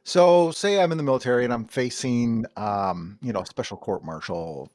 So, say I'm in the military and I'm facing, a special court martial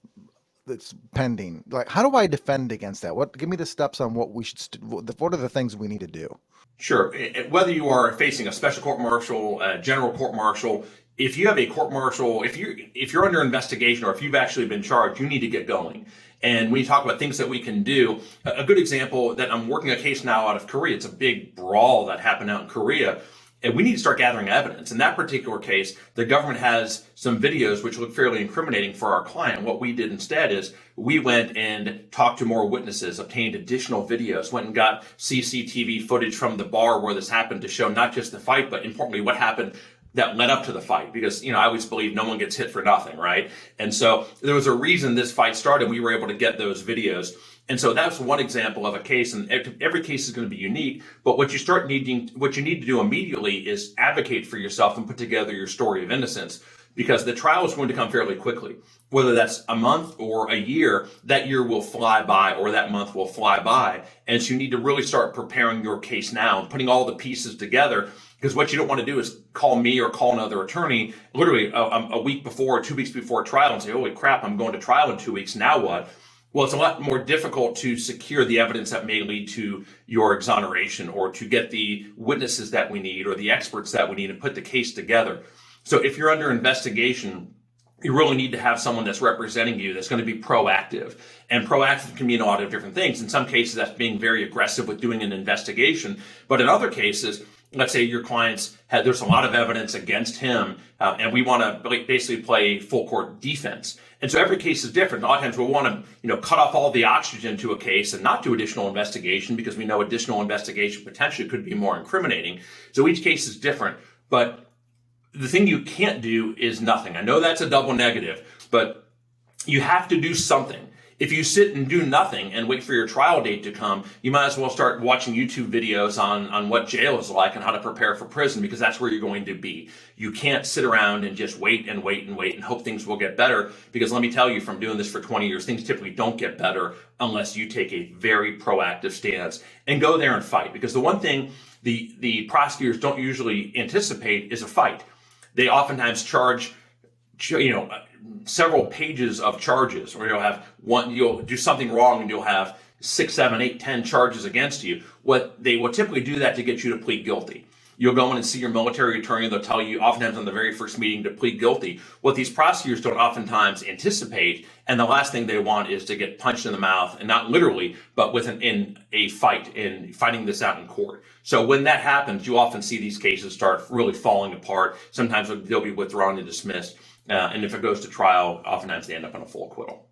that's pending. Like, how do I defend against that? Give me the steps on what we should, what are the things we need to do? Sure. Whether you are facing a special court martial, a general court martial, if you have a court martial, if you're under investigation or if you've actually been charged, you need to get going. And when you talk about things that we can do, a good example that I'm working a case now out of Korea. It's a big brawl that happened out in Korea. And we need to start gathering evidence. In that particular case, the government has some videos which look fairly incriminating for our client. What we did instead is we went and talked to more witnesses, obtained additional videos, went and got CCTV footage from the bar where this happened to show not just the fight, but importantly, what happened that led up to the fight. Because, I always believe no one gets hit for nothing, right? And so there was a reason this fight started. We were able to get those videos. And so that's one example of a case, and every case is going to be unique. But what you need to do immediately is advocate for yourself and put together your story of innocence, because the trial is going to come fairly quickly. Whether that's a month or a year, that year will fly by or that month will fly by. And so you need to really start preparing your case now and putting all the pieces together. Because what you don't want to do is call me or call another attorney literally a week before or 2 weeks before trial and say, holy crap, I'm going to trial in 2 weeks. Now what? Well, it's a lot more difficult to secure the evidence that may lead to your exoneration, or to get the witnesses that we need or the experts that we need and put the case together. So if you're under investigation, you really need to have someone that's representing you that's going to be proactive. And proactive can mean a lot of different things. In some cases, that's being very aggressive with doing an investigation. But in other cases, let's say your there's a lot of evidence against him, and we want to basically play full court defense. And so every case is different. A lot of times we'll want to, cut off all the oxygen to a case and not do additional investigation, because we know additional investigation potentially could be more incriminating. So each case is different. But the thing you can't do is nothing. I know that's a double negative, but you have to do something. If you sit and do nothing and wait for your trial date to come, you might as well start watching YouTube videos on what jail is like and how to prepare for prison, because that's where you're going to be. You can't sit around and just wait and wait and wait and hope things will get better, because let me tell you, from doing this for 20 years, things typically don't get better unless you take a very proactive stance and go there and fight. Because the one thing the prosecutors don't usually anticipate is a fight. They oftentimes charge, several pages of charges, or you'll do something wrong and you'll have 6, 7, 8, 10 charges against you. What they will typically do that to get you to plead guilty. You'll go in and see your military attorney. They'll tell you oftentimes on the very first meeting to plead guilty. What these prosecutors don't oftentimes anticipate, and the last thing they want, is to get punched in the mouth, and not literally, but in a fight, in fighting this out in court. So when that happens, you often see these cases start really falling apart. Sometimes they'll be withdrawn and dismissed. And if it goes to trial, oftentimes they end up on a full acquittal.